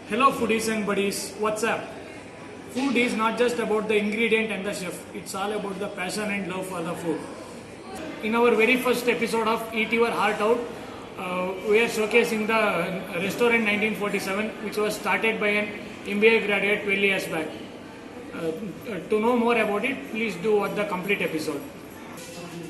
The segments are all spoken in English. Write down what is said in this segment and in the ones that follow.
Hello foodies and buddies, what's up? Food is not just about the ingredient and the chef, it's all about the passion and love for the food. In our very first episode of Eat Your Heart Out, we are showcasing the restaurant 1947 which was started by an MBA graduate 12 years back. To know more about it, please do watch the complete episode.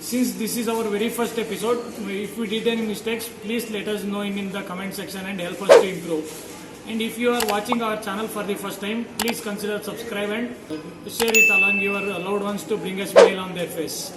Since this is our very first episode, if we did any mistakes, please let us know in the comment section and help us to improve. And if you are watching our channel for the first time, please consider subscribe and share it along your loved ones to bring a smile on their face.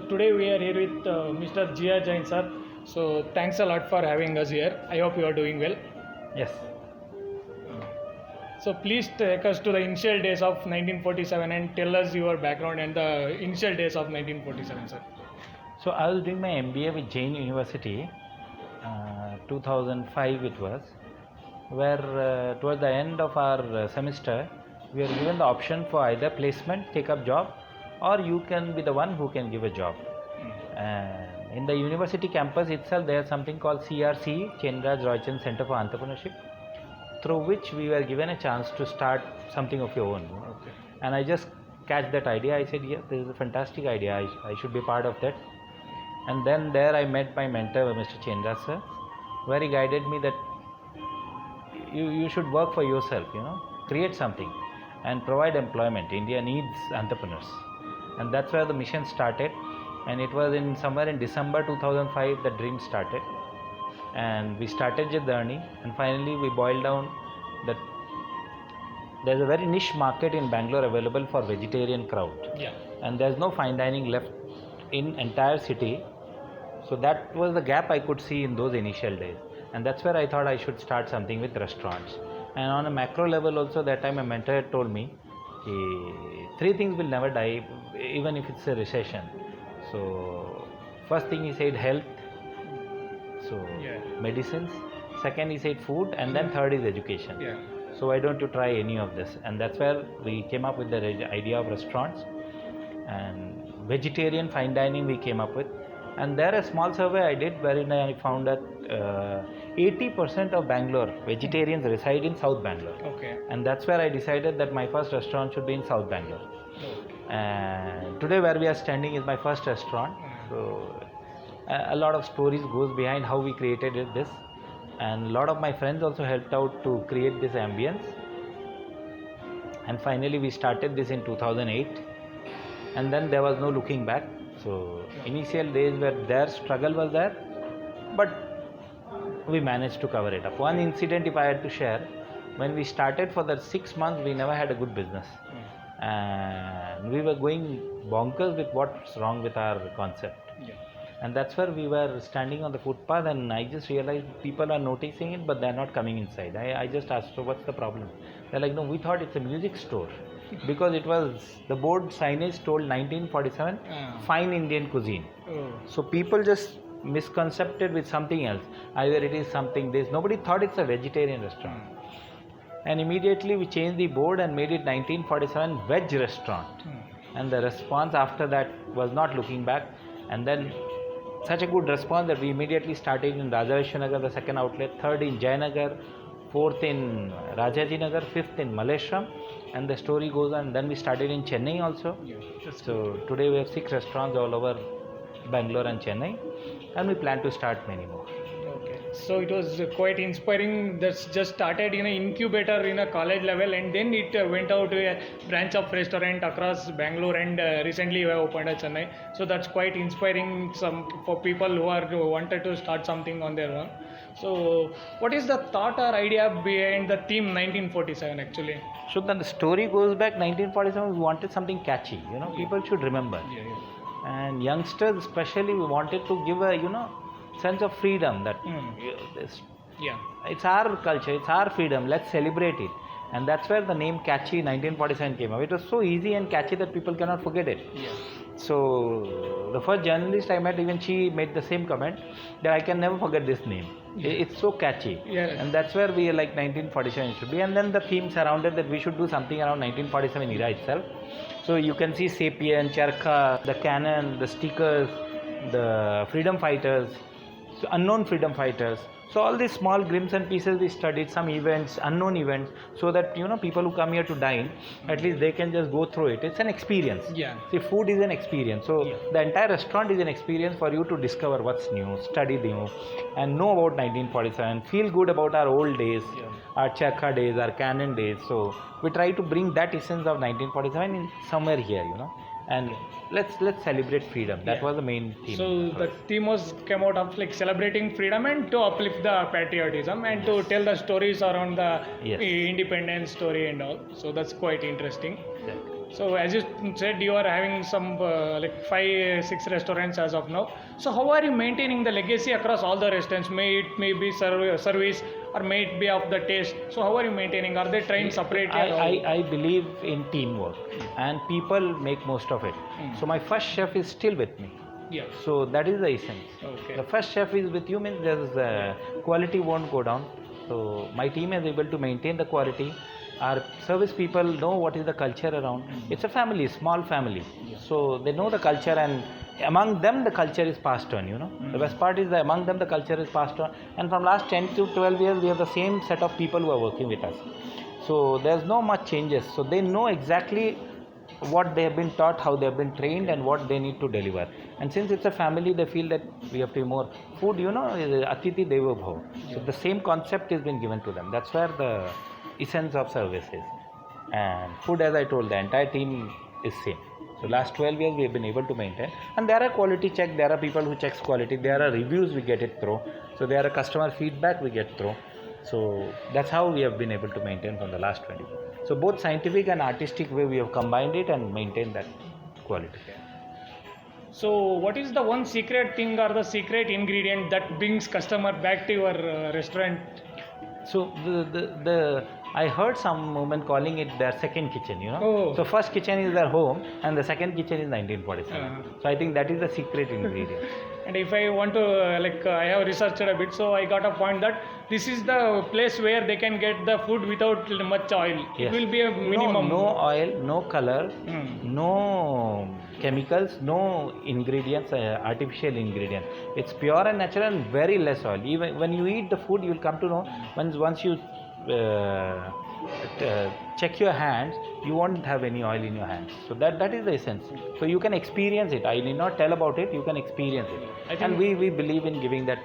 Today we are here with Mr. Jia Jain sir. So thanks a lot for having us here. I hope you are doing well. Yes. So please take us to the initial days of 1947 and tell us your background and the initial days of 1947, sir. So I was doing my MBA with Jain University, 2005 it was, where towards the end of our semester, we were given the option for either placement, take up job, or you can be the one who can give a job. In the university campus itself, there is something called CRC, Chenraj Roychand Center for Entrepreneurship, through which we were given a chance to start something of your own. Okay. And I just catch that idea. I said, yeah, this is a fantastic idea. I should be part of that. And then there I met my mentor, Mr. Chenraj sir, where he guided me that you should work for yourself, create something and provide employment. India needs entrepreneurs. And that's where the mission started. And it was somewhere in December 2005 the dream started. And we started the journey, and finally we boiled down that there's a very niche market in Bangalore available for vegetarian crowd. Yeah. And there's no fine dining left in entire city. So that was the gap I could see in those initial days. And that's where I thought I should start something with restaurants. And on a macro level also, that time a mentor had told me, three things will never die, even if it's a recession. So first thing he said, health. So medicines. Second he said food, and then third is education. Yeah. So why don't you try any of this? And that's where we came up with the idea of restaurants, and vegetarian fine dining we came up with. And there a small survey I did wherein I found that 80% of Bangalore vegetarians reside in South Bangalore. Okay. And that's where I decided that my first restaurant should be in South Bangalore. Okay. And today where we are standing is my first restaurant. So a lot of stories goes behind how we created this, and a lot of my friends also helped out to create this ambience. And finally we started this in 2008, and then there was no looking back. So initial days where their struggle was there, but we managed to cover it up. One incident if I had to share, when we started for the 6 months we never had a good business, and we were going bonkers with what's wrong with our concept. Yeah. And that's where we were standing on the footpath, and I just realized people are noticing it but they're not coming inside. I just asked, so what's the problem? They're like, no, we thought it's a music store because it was, the board signage told 1947 fine Indian cuisine. Oh. So people just misconcepted with something else. Either it is something this, nobody thought it's a vegetarian restaurant. And immediately we changed the board and made it 1947 veg restaurant. And the response after that was not looking back. And then such a good response that we immediately started in Rajareshwar Nagar, the second outlet, third in Jayanagar, fourth in Rajaji Nagar, fifth in Malleshwaram, and the story goes on. Then we started in Chennai also. Yeah. So today we have 6 restaurants all over Bangalore and Chennai, and we plan to start many more. Okay. So it was quite inspiring. That's just started in an incubator in a college level, and then it went out to a branch of restaurant across Bangalore, and recently we have opened at Chennai. So that's quite inspiring for people who wanted to start something on their own. So what is the thought or idea behind the theme 1947 actually? So then the story goes back 1947. We wanted something catchy, people should remember. Yeah. And youngsters especially, we wanted to give a sense of freedom that Yeah. It's our culture, it's our freedom, let's celebrate it. And that's where the name Catchy 1947 came up. It was so easy and catchy that people cannot forget it. Yeah. So the first journalist I met, even she made the same comment that I can never forget this name. It's so catchy. Yeah. And that's where we are like 1947 should be. And then the theme surrounded that we should do something around 1947 era itself. So you can see Sapien, Charkha, the cannon, the stickers, the freedom fighters, so unknown freedom fighters. So all these small glimpses and pieces we studied, some events, unknown events, so that people who come here to dine, at least they can just go through it. It's an experience. Yeah. See, food is an experience. So the entire restaurant is an experience for you to discover what's new, study new, and know about 1947. Feel good about our old days, our Charkha days, our cannon days. So we try to bring that essence of 1947 in somewhere here, and let's celebrate freedom. That was the main theme. So the theme was came out of like celebrating freedom and to uplift the patriotism and to tell the stories around the independence story and all. So that's quite interesting. Exactly. So as you said, you are having some like 5-6 restaurants as of now. So how are you maintaining the legacy across all the restaurants? May it be service or may it be of the taste. So how are you maintaining? Are they trained separately? I believe in teamwork, and people make most of it. So my first chef is still with me. Yeah. So that is the essence. Okay. The first chef is with you means there's quality won't go down. So my team is able to maintain the quality. Our service people know what is the culture around. It's a family, small family. So they know the culture, and among them the culture is passed on, The best part is that among them the culture is passed on. And from last 10 to 12 years we have the same set of people who are working with us. So there's no much changes. So they know exactly what they have been taught, how they have been trained, and what they need to deliver. And since it's a family, they feel that we have to be more. Food, is Atiti Devo Bhava. So the same concept has been given to them. That's where the essence of service is. And food, as I told, the entire team is same. So last 12 years we have been able to maintain. And there are quality check, there are people who checks quality, there are reviews we get it through. So there are customer feedback we get through. So that's how we have been able to maintain from the last 20 years. So both scientific and artistic way we have combined it and maintained that quality. So what is the one secret thing or the secret ingredient that brings customer back to your restaurant? So I heard some women calling it their second kitchen, Oh. So first kitchen is their home and the second kitchen is 1947. So I think that is the secret ingredient. And if I want to, I have researched a bit, so I got a point that this is the place where they can get the food without much oil. Yes. It will be a minimum. No oil, no color, no chemicals, no ingredients, artificial ingredients. It's pure and natural and very less oil. Even when you eat the food, you will come to know once you check your hands, you won't have any oil in your hands. So that is the essence. So you can experience it. I need not tell about it. You can experience it. And we believe in giving that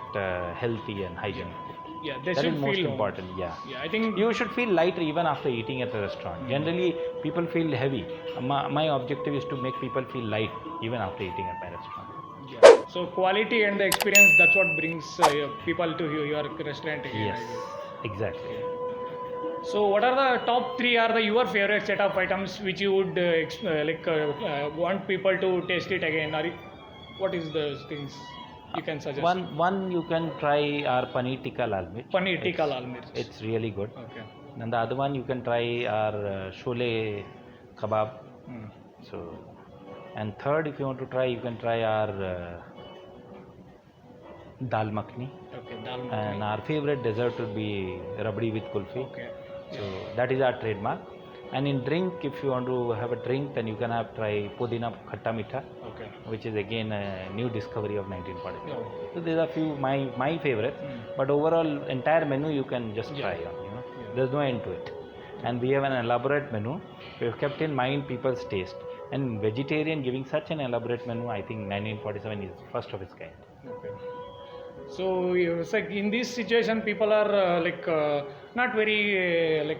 healthy and hygienic food. Yeah, they That should is most feel important. Yeah. I think You should feel lighter even after eating at a restaurant. Generally, people feel heavy. My objective is to make people feel light even after eating at my restaurant. so quality and the experience, that's what brings people to your restaurant again. Yes, exactly. So what are the top 3 are your favorite set of items which you would want people to taste it again? What is the things you can suggest? One you can try our paneer tikka lal mirch. Paneer tikka lal mirch. It's really good. Okay. And the other one you can try our shole kebab. So, and third, if you want to try, you can try our dal makhni. Okay, dal makhni. And our favorite dessert would be rabdi with kulfi. Okay. So that is our trademark. And in drink, if you want to have a drink, then you can try Pudina Khatta Mitha, Okay. which is again a new discovery of 1940. Oh. So these are few my favorites, but overall entire menu you can just try on. There's no end to it. And we have an elaborate menu. We have kept in mind people's taste. And vegetarian giving such an elaborate menu, I think 1947 is first of its kind. Okay. So it's like in this situation, people are not very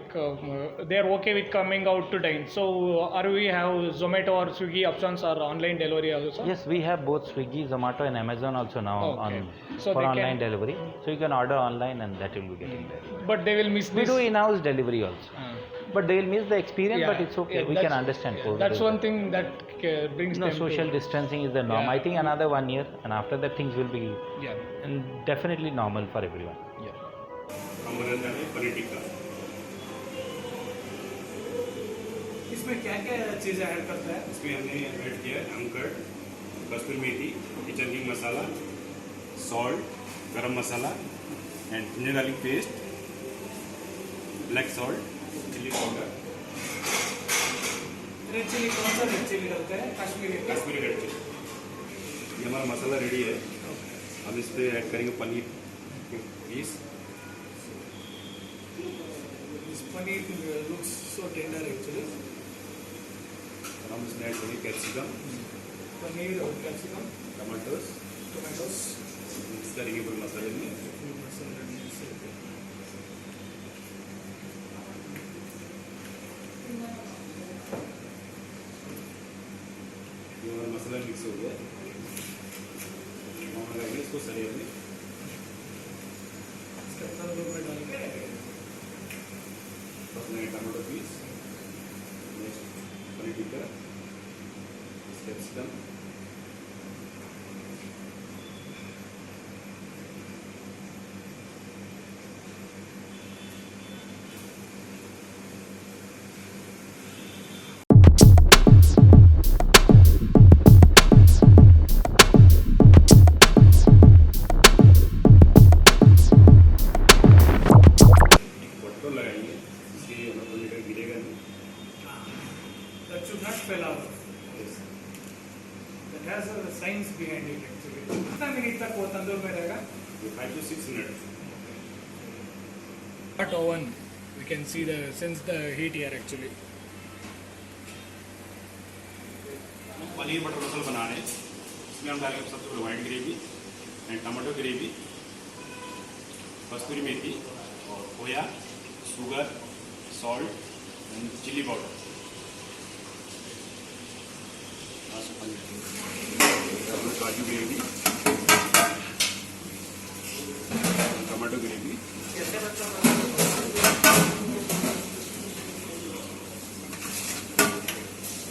they're okay with coming out to dine. So are we have Zomato or Swiggy options or online delivery also? Yes, we have both Swiggy, Zomato, and Amazon also now So for they online can- delivery. So you can order online, and that will be getting there. But they will miss We this. do in-house delivery also, but they will miss the experience. But it's okay. We can understand. COVID That's is one there. thing that brings No, them social to, distancing is the norm. Yeah. I think another 1 year, and after that things will be Yeah. definitely normal for everyone. Yeah. हम बनाने जा रहे हैं पनीर टिक्का। इसमें क्या क्या चीज़ें add करता है? इसमें हमने ऐड किया है अमकर्ड, kasturi methi, kitchen king masala, salt, garam masala and ginger garlic paste, black salt, chili powder, red chili कौन सा रेड चिली डालते हैं? कश्मीरी का? Kashmiri red chili. ये हमारा मसाला रेडी है। अब इस पर ऐड करेंगे पनीर के piece. This paneer looks so tender actually. और हम इसमें ऐड करेंगे कैप्सिकम, पनीर और कैप्सिकम, टमाटोस, टोमेटोस, मिक्स करेंगे पूरे मसाले में। ये हमारा मसाला मिक्स हो गया। हम लगाएंगे इसको सरिया में। इसके अंदर दो मिनट डाल के उसमें tomato piece, paneer tikka, capsicum, butter लगाएंगे इससे हमारा पनीर गिरेगा नहीं। that should not fail out. That has a science behind it actually. कितना मिनट तक वो तंदूर में रहेगा? 5 to 6 minute. Hot oven. We can see the sense the heat here actually. Paneer butter masala बना रहे हैं। इसमें हम डालेंगे सबसे पहले white gravy and tomato gravy, kasturi methi, खोया, sugar, salt and chili powder. काजू ग्रेवी, टमाटो ग्रेवी,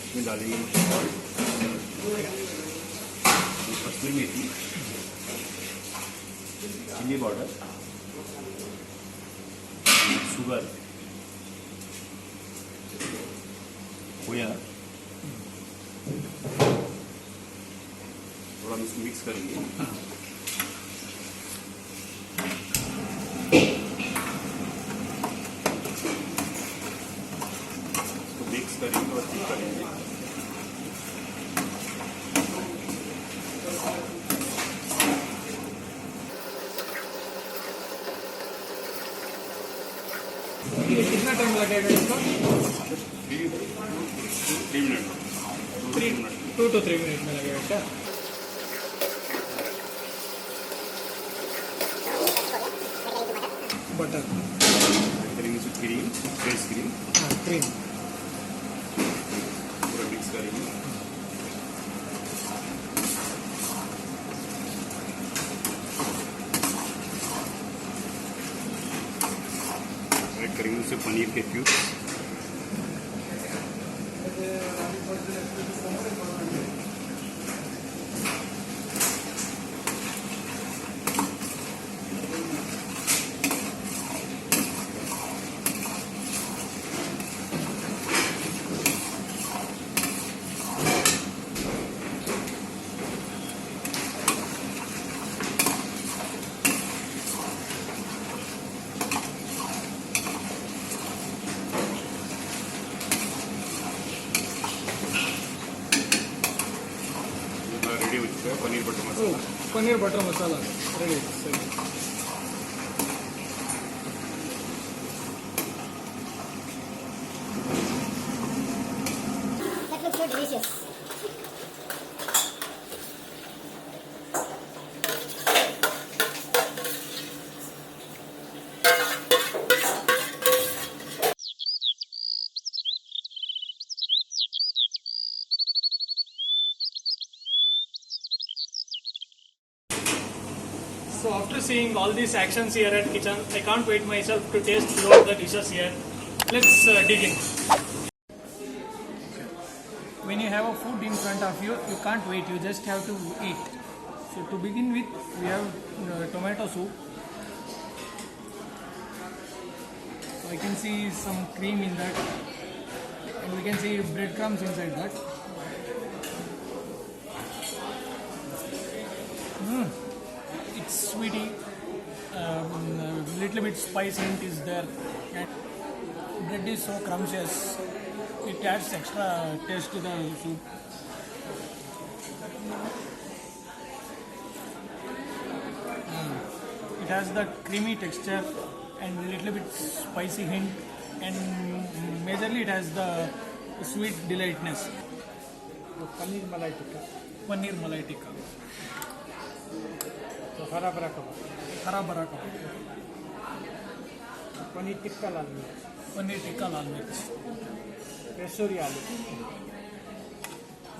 इसमें डालेंगे salt, kasturi methi, chili powder, sugar, खोया, थोड़ा हम इसको मिक्स करेंगे। इसको मिक्स करेंगे और ठीक करेंगे। ये कितना टाइम लगेगा इसका? 3 मिनट, 2 to 3 मिनट में लगेगा क्या? बटर, करेंगे इसको क्रीम, फ्रेश क्रीम हाँ क्रीम, पूरा मिक्स करेंगे। ऐड करेंगे उससे पनीर के क्यूब्स। रेडी हो चुका है paneer butter masala. Paneer butter masala ready. That looks so delicious. So after seeing all these actions here at kitchen, I can't wait myself to taste all the dishes here. Let's dig in. When you have a food in front of you, you can't wait. You just have to eat. So to begin with, we have tomato soup. I can see some cream in that, and we can see breadcrumbs inside that. It's sweety, little bit spice hint is there, and bread is so crumptious. It adds extra taste to the soup. It has that creamy texture and little bit spicy hint, and majorly it has the sweet delightness. Paneer मलाई tikka Paneer malai tikka, तो हरा भरा कबाब hara bara kebab, paneer tikka लाल मिर्च paneer tikka lal mirch. Kesari आलू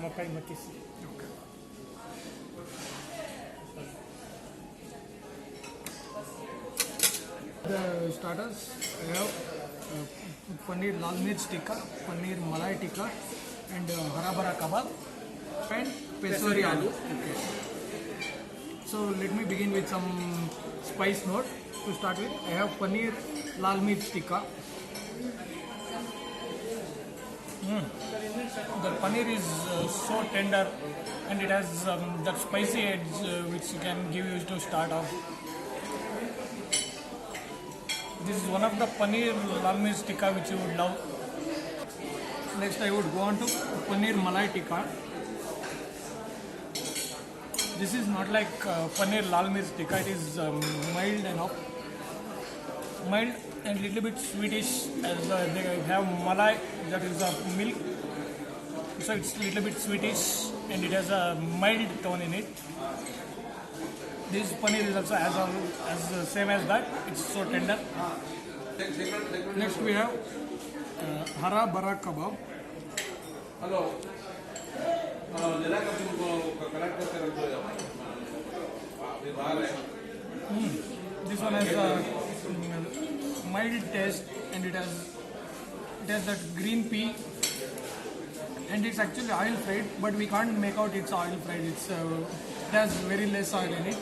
मकई मक्की से The starters, I have paneer lal mirch tikka, paneer malai tikka, and hara bara kebab, and pesori aloo. Okay. So let me begin with some spice note. To start with, I have paneer lal mirch tikka. The paneer is so tender, and it has that spicy edge which can give you to start off. This is one of the paneer lal mirch tikka which you would love. Next, I would go on to paneer malai tikka. This is not like paneer lal mirch tikka. It is mild enough, mild and little bit sweetish, as they have malai, that is milk. So it's little bit sweetish and it has a mild tone in it. This paneer is also as same as that. It's so tender. Next we have hara bara kebab. This one has a mild taste, and it has that green pea, and it's actually oil fried, but we can't make out it's oil fried. It has very less oil in it.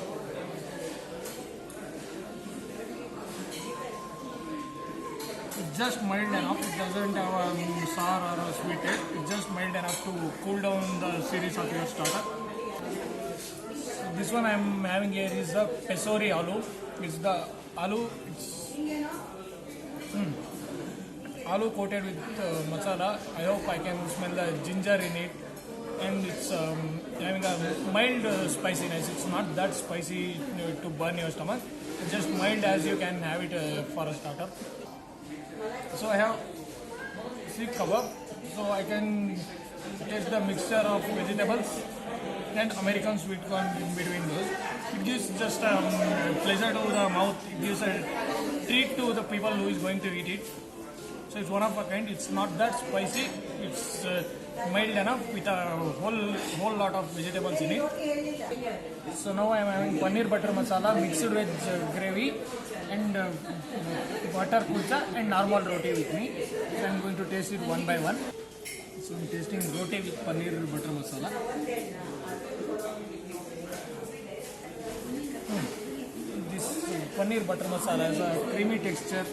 It's just mild enough. It doesn't have a sour or a sweet taste. It's just mild enough to cool down the series of your starter. So this one I'm having here is the pesori aloo. It's the aloo. It's aloo coated with masala. I hope I can smell the ginger in it, and it's having a mild spiciness. It's not that spicy to burn your stomach. It's just mild as you can have it for a starter. So I have Sikh kebab, so I can taste the mixture of vegetables and American sweet corn in between those. It gives just pleasure to the mouth. It gives a treat to the people who is going to eat it. So it's one of a kind. It's not that spicy. It's mild enough with a whole lot of vegetables in it. So now I am having paneer butter masala mixed with gravy and butter kulcha and normal roti with me. So I am going to taste it one by one. So I am tasting roti with paneer butter masala. This paneer butter masala has a creamy texture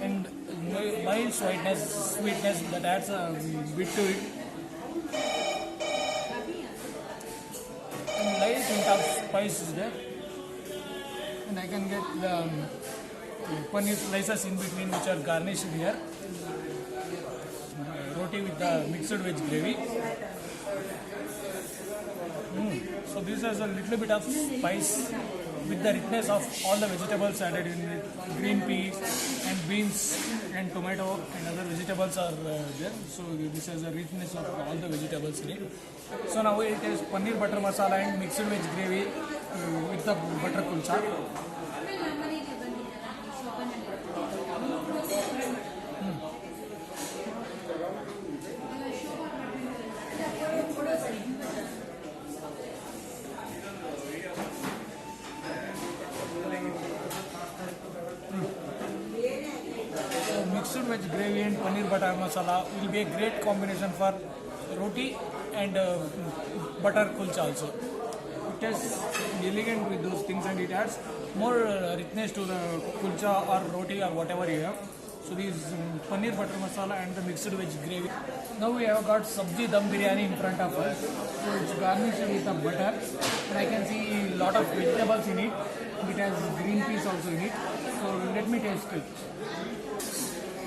and mild sweetness that adds a bit to it. And light hint of spice is there. And I can get the paneer slices in between which are garnished here. Roti with the mixed veg gravy. So this has a little bit of spice with the richness of all the vegetables added in it. Green peas and beans and tomato and other vegetables are there. So this has a richness of all the vegetables in it. So now it is paneer butter masala and mixed veg gravy with the butter kulcha. Mixed veg gravy and paneer butter masala will be a great combination for roti and butter kulcha also. It is elegant with those things and it adds more richness to the kulcha or roti or whatever you have. So this is paneer butter masala and the mixed veg gravy. Now we have got sabji dum biryani in front of us. So it's garnished with a butter, and I can see a lot of vegetables in it. It has green peas also in it. So let me taste it.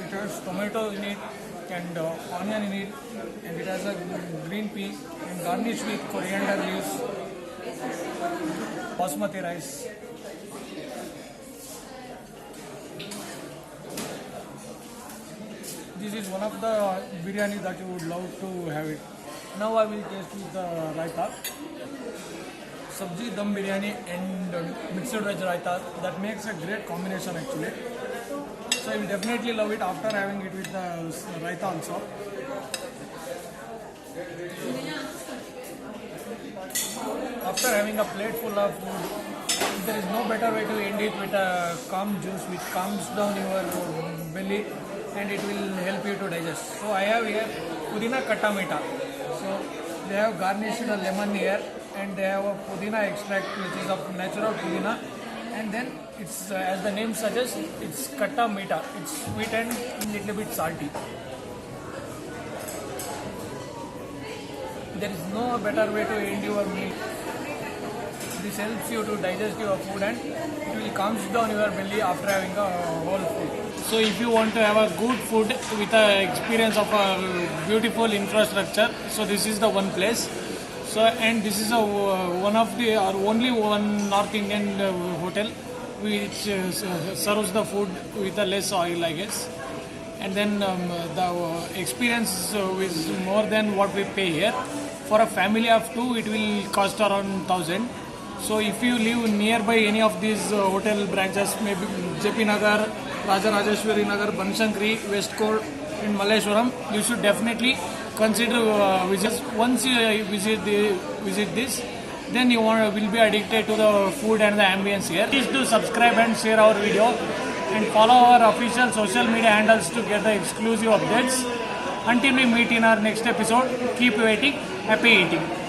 It has tomato in it and onion in it, and it has a green pea and garnished with coriander leaves, basmati rice. This is one of the biryani that you would love to have it. Now I will taste with the raita. Sabji dum biryani and mixed veg raita. That makes a great combination actually. So I will definitely love it after having it with the raita also. After having a plate full of food, there is no better way to end it with a calm juice which calms down your belly and it will help you to digest. So I have here Pudina Katta Meetha. So they have garnished a lemon here and they have a Pudina extract which is of natural Pudina, and then it's as the name suggests, it's Katta Meetha. It's sweet and a little bit salty. There is no better way to end your meal. This helps you to digest your food and it will calm down your belly after having a whole food. So if you want to have a good food with a experience of a beautiful infrastructure, so this is the one place. So and this is one of the or only one North Indian hotel which serves the food with a less oil, I guess. And then the experience is more than what we pay here. For a family of two, it will cost around 1,000. So if you live nearby any of these hotel branches, maybe JP Nagar, Rajarajeshwari Nagar, Banashankari, West Court, in Malleshwaram, you should definitely consider visits. Once you visit this, then you will be addicted to the food and the ambience here. Please do subscribe and share our video and follow our official social media handles to get the exclusive updates. Until we meet in our next episode, keep waiting, happy eating.